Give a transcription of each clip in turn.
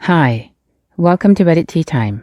Hi, welcome to Reddit Tea Time.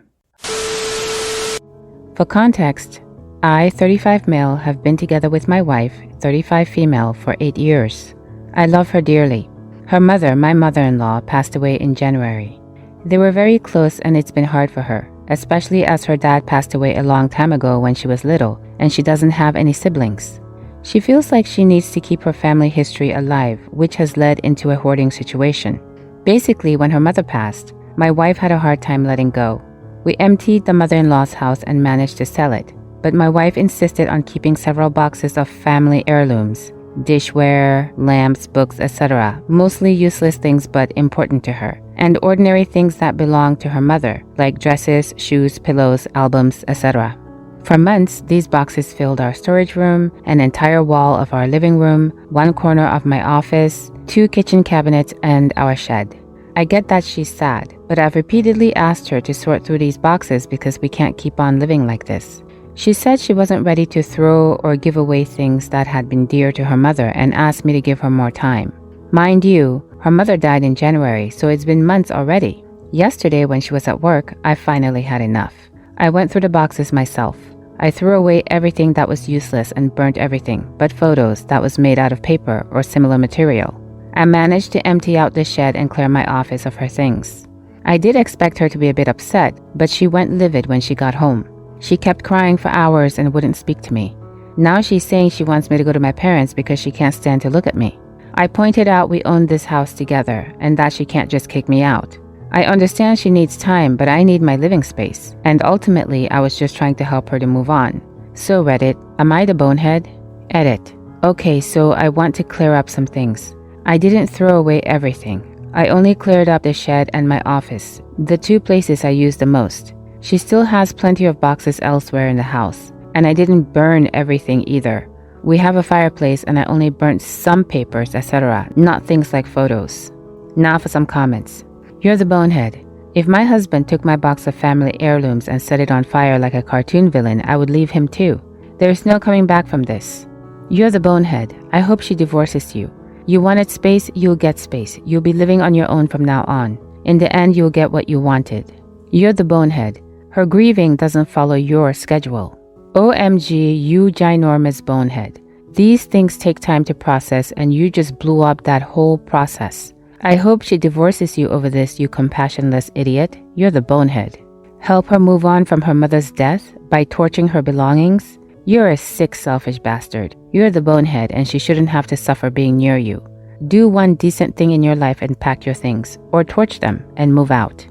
For context, I, 35 male, have been together with my wife, 35 female, for 8 years. I love her dearly. Her mother, my mother-in-law, passed away in January. They were very close and it's been hard for her, especially as her dad passed away a long time ago when she was little and she doesn't have any siblings. She feels like she needs to keep her family history alive, which has led into a hoarding situation. Basically, when her mother passed, my wife had a hard time letting go. We emptied the mother-in-law's house and managed to sell it, but my wife insisted on keeping several boxes of family heirlooms, dishware, lamps, books, etc., mostly useless things but important to her, and ordinary things that belonged to her mother, like dresses, shoes, pillows, albums, etc. For months, these boxes filled our storage room, an entire wall of our living room, one corner of my office, 2 kitchen cabinets, and our shed. I get that she's sad, but I've repeatedly asked her to sort through these boxes because we can't keep on living like this. She said she wasn't ready to throw or give away things that had been dear to her mother and asked me to give her more time. Mind you, her mother died in January, so it's been months already. Yesterday, when she was at work, I finally had enough. I went through the boxes myself. I threw away everything that was useless and burnt everything but photos that was made out of paper or similar material. I managed to empty out the shed and clear my office of her things. I did expect her to be a bit upset, but she went livid when she got home. She kept crying for hours and wouldn't speak to me. Now she's saying she wants me to go to my parents because she can't stand to look at me. I pointed out we own this house together and that she can't just kick me out. I understand she needs time, but I need my living space. And ultimately, I was just trying to help her to move on. So Reddit, am I the bonehead? Edit. Okay, so I want to clear up some things. I didn't throw away everything. I only cleared up the shed and my office, the 2 places I use the most. She still has plenty of boxes elsewhere in the house, and I didn't burn everything either. We have a fireplace and I only burnt some papers, etc., not things like photos. Now for some comments. You're the bonehead. If my husband took my box of family heirlooms and set it on fire like a cartoon villain, I would leave him too. There's no coming back from this. You're the bonehead. I hope she divorces you. You wanted space, you'll get space. You'll be living on your own from now on. In the end, you'll get what you wanted. You're the bonehead. Her grieving doesn't follow your schedule. OMG, you ginormous bonehead. These things take time to process and you just blew up that whole process. I hope she divorces you over this, you compassionless idiot. You're the bonehead. Help her move on from her mother's death by torching her belongings? You're a sick, selfish bastard. You're the bonehead and she shouldn't have to suffer being near you. Do one decent thing in your life and pack your things, or torch them and move out.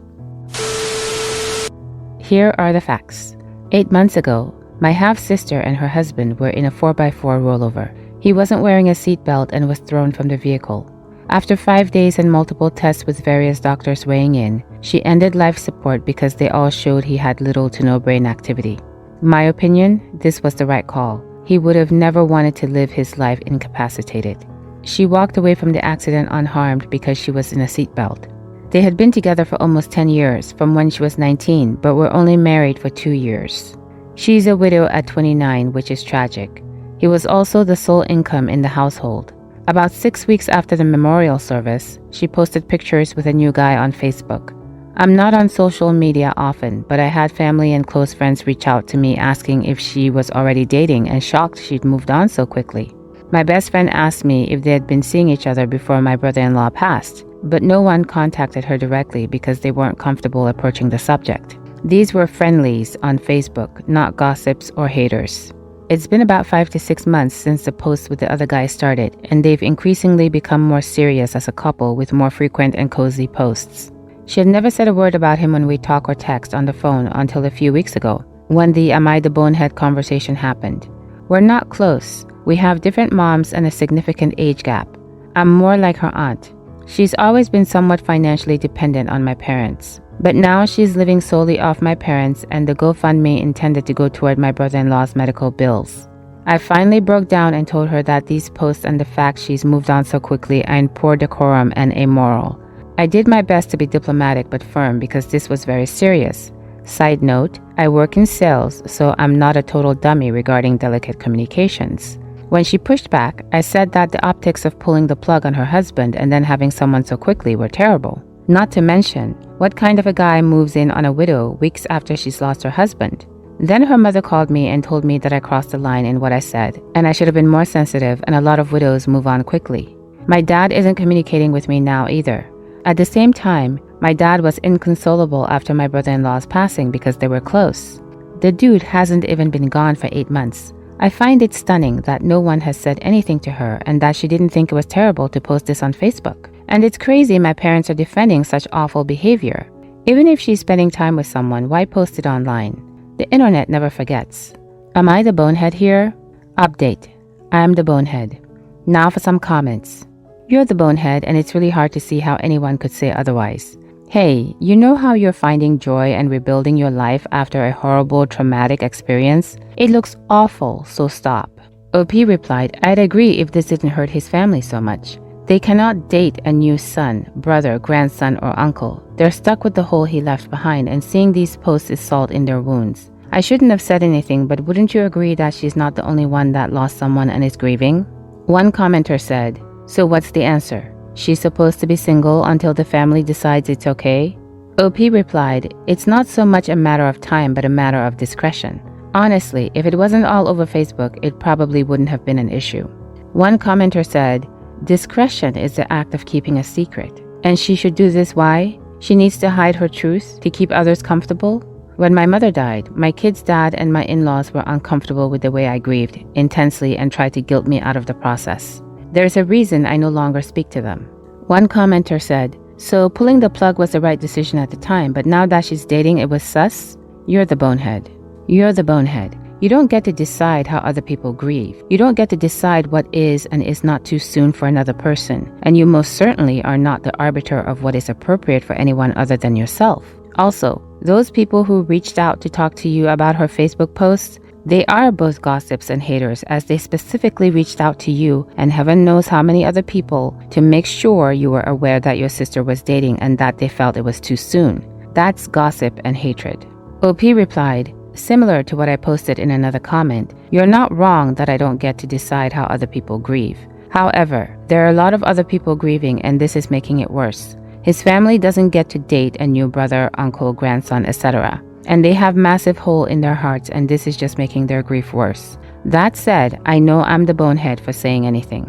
Here are the facts. 8 months ago, my half-sister and her husband were in a 4x4 rollover. He wasn't wearing a seatbelt and was thrown from the vehicle. After 5 days and multiple tests with various doctors weighing in, she ended life support because they all showed he had little to no brain activity. My opinion, this was the right call. He would have never wanted to live his life incapacitated. She walked away from the accident unharmed because she was in a seatbelt. They had been together for almost 10 years, from when she was 19, but were only married for 2 years. She's a widow at 29, which is tragic. He was also the sole income in the household. About 6 weeks after the memorial service, she posted pictures with a new guy on Facebook. I'm not on social media often, but I had family and close friends reach out to me asking if she was already dating and shocked she'd moved on so quickly. My best friend asked me if they had been seeing each other before my brother-in-law passed, but no one contacted her directly because they weren't comfortable approaching the subject. These were friendlies on Facebook, not gossips or haters. It's been about 5 to 6 months since the post with the other guy started, and they've increasingly become more serious as a couple with more frequent and cozy posts. She had never said a word about him when we talk or text on the phone until a few weeks ago, when the "Am I the bonehead" conversation happened. We're not close. We have different moms and a significant age gap. I'm more like her aunt. She's always been somewhat financially dependent on my parents, but now she's living solely off my parents and the GoFundMe intended to go toward my brother-in-law's medical bills. I finally broke down and told her that these posts and the fact she's moved on so quickly are in poor decorum and amoral. I did my best to be diplomatic but firm because this was very serious. Side note, I work in sales, so I'm not a total dummy regarding delicate communications. When she pushed back, I said that the optics of pulling the plug on her husband and then having someone so quickly were terrible. Not to mention, what kind of a guy moves in on a widow weeks after she's lost her husband? Then her mother called me and told me that I crossed the line in what I said, and I should have been more sensitive, and a lot of widows move on quickly. My dad isn't communicating with me now either. At the same time, my dad was inconsolable after my brother-in-law's passing because they were close. The dude hasn't even been gone for 8 months. I find it stunning that no one has said anything to her and that she didn't think it was terrible to post this on Facebook. And it's crazy my parents are defending such awful behavior. Even if she's spending time with someone, why post it online? The internet never forgets. Am I the bonehead here? Update. I am the bonehead. Now for some comments. You're the bonehead, and it's really hard to see how anyone could say otherwise. Hey, you know how you're finding joy and rebuilding your life after a horrible, traumatic experience? It looks awful, so stop. OP replied, I'd agree if this didn't hurt his family so much. They cannot date a new son, brother, grandson, or uncle. They're stuck with the hole he left behind, and seeing these posts is salt in their wounds. I shouldn't have said anything, but wouldn't you agree that she's not the only one that lost someone and is grieving? One commenter said, so what's the answer? She's supposed to be single until the family decides it's okay? OP replied, it's not so much a matter of time but a matter of discretion. Honestly, if it wasn't all over Facebook, it probably wouldn't have been an issue. One commenter said, discretion is the act of keeping a secret. And she should do this why? She needs to hide her truth to keep others comfortable? When my mother died, my kid's dad and my in-laws were uncomfortable with the way I grieved intensely and tried to guilt me out of the process. There's a reason I no longer speak to them. One commenter said, so pulling the plug was the right decision at the time, but now that she's dating it was sus? You're the bonehead. You're the bonehead. You don't get to decide how other people grieve. You don't get to decide what is and is not too soon for another person. And you most certainly are not the arbiter of what is appropriate for anyone other than yourself. Also, those people who reached out to talk to you about her Facebook posts, they are both gossips and haters, as they specifically reached out to you and heaven knows how many other people to make sure you were aware that your sister was dating and that they felt it was too soon. That's gossip and hatred. OP replied, similar to what I posted in another comment, you're not wrong that I don't get to decide how other people grieve. However, there are a lot of other people grieving and this is making it worse. His family doesn't get to date a new brother, uncle, grandson, etc. And they have massive hole in their hearts and this is just making their grief worse. That said, I know I'm the bonehead for saying anything.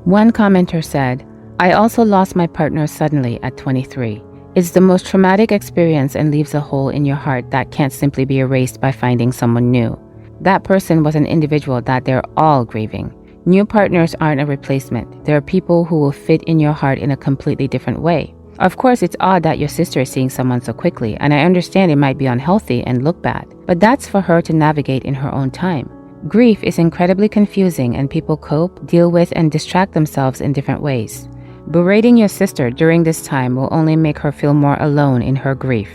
One commenter said, I also lost my partner suddenly at 23. It's the most traumatic experience and leaves a hole in your heart that can't simply be erased by finding someone new. That person was an individual that they're all grieving. New partners aren't a replacement. There are people who will fit in your heart in a completely different way. Of course, it's odd that your sister is seeing someone so quickly, and I understand it might be unhealthy and look bad, but that's for her to navigate in her own time. Grief is incredibly confusing and people cope, deal with, and distract themselves in different ways. Berating your sister during this time will only make her feel more alone in her grief.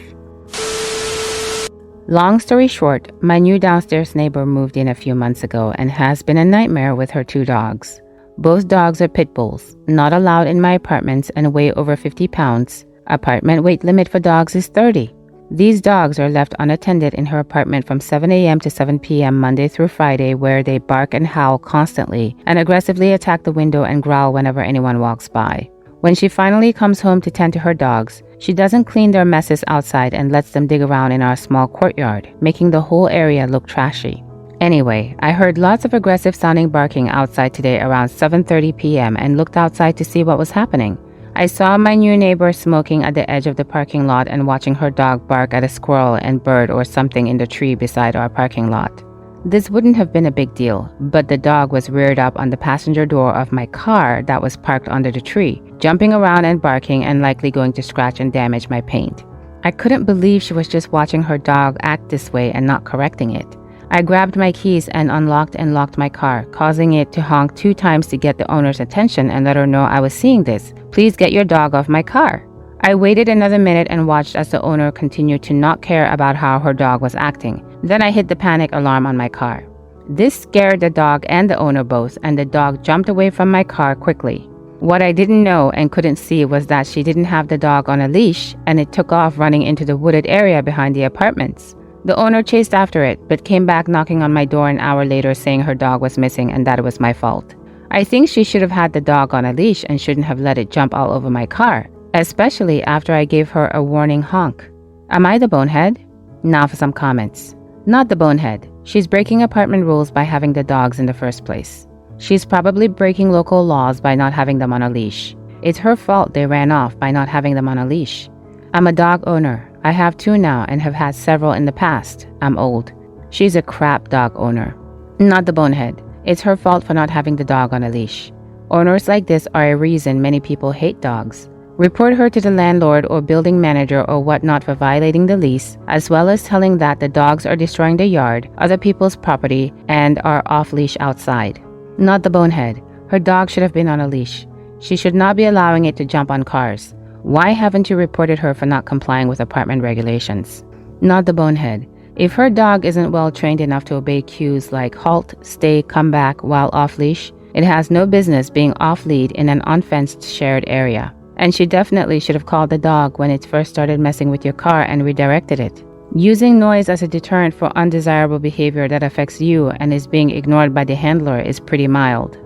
Long story short, my new downstairs neighbor moved in a few months ago and has been a nightmare with her 2 dogs. Both dogs are pit bulls, not allowed in my apartments and weigh over 50 pounds. Apartment weight limit for dogs is 30. These dogs are left unattended in her apartment from 7 a.m. to 7 p.m. Monday through Friday, where they bark and howl constantly and aggressively attack the window and growl whenever anyone walks by. When she finally comes home to tend to her dogs, she doesn't clean their messes outside and lets them dig around in our small courtyard, making the whole area look trashy. Anyway, I heard lots of aggressive sounding barking outside today around 7:30 p.m. and looked outside to see what was happening. I saw my new neighbor smoking at the edge of the parking lot and watching her dog bark at a squirrel and bird or something in the tree beside our parking lot. This wouldn't have been a big deal, but the dog was reared up on the passenger door of my car that was parked under the tree, jumping around and barking and likely going to scratch and damage my paint. I couldn't believe she was just watching her dog act this way and not correcting it. I grabbed my keys and unlocked and locked my car, causing it to honk 2 times to get the owner's attention and let her know I was seeing this. Please get your dog off my car. I waited another minute and watched as the owner continued to not care about how her dog was acting. Then I hit the panic alarm on my car. This scared the dog and the owner both, and the dog jumped away from my car quickly. What I didn't know and couldn't see was that she didn't have the dog on a leash, and it took off running into the wooded area behind the apartments. The owner chased after it, but came back knocking on my door an hour later saying her dog was missing and that it was my fault. I think she should have had the dog on a leash and shouldn't have let it jump all over my car. especially after I gave her a warning honk. Am I the bonehead? Now for some comments. Not the bonehead. She's breaking apartment rules by having the dogs in the first place. She's probably breaking local laws by not having them on a leash. It's her fault they ran off by not having them on a leash. I'm a dog owner. I have 2 now and have had several in the past. I'm old. She's a crap dog owner. Not the bonehead. It's her fault for not having the dog on a leash. Owners like this are a reason many people hate dogs. Report her to the landlord or building manager or whatnot for violating the lease, as well as telling that the dogs are destroying the yard, other people's property, and are off-leash outside. Not the bonehead. Her dog should have been on a leash. She should not be allowing it to jump on cars. Why haven't you reported her for not complying with apartment regulations? Not the bonehead. If her dog isn't well trained enough to obey cues like halt, stay, come back while off-leash, it has no business being off-lead in an unfenced shared area. And she definitely should have called the dog when it first started messing with your car and redirected it. Using noise as a deterrent for undesirable behavior that affects you and is being ignored by the handler is pretty mild.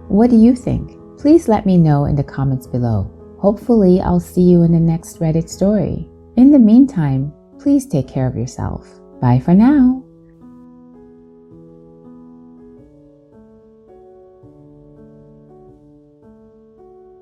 What do you think? Please let me know in the comments below. Hopefully, I'll see you in the next Reddit story. In the meantime, please take care of yourself. Bye for now.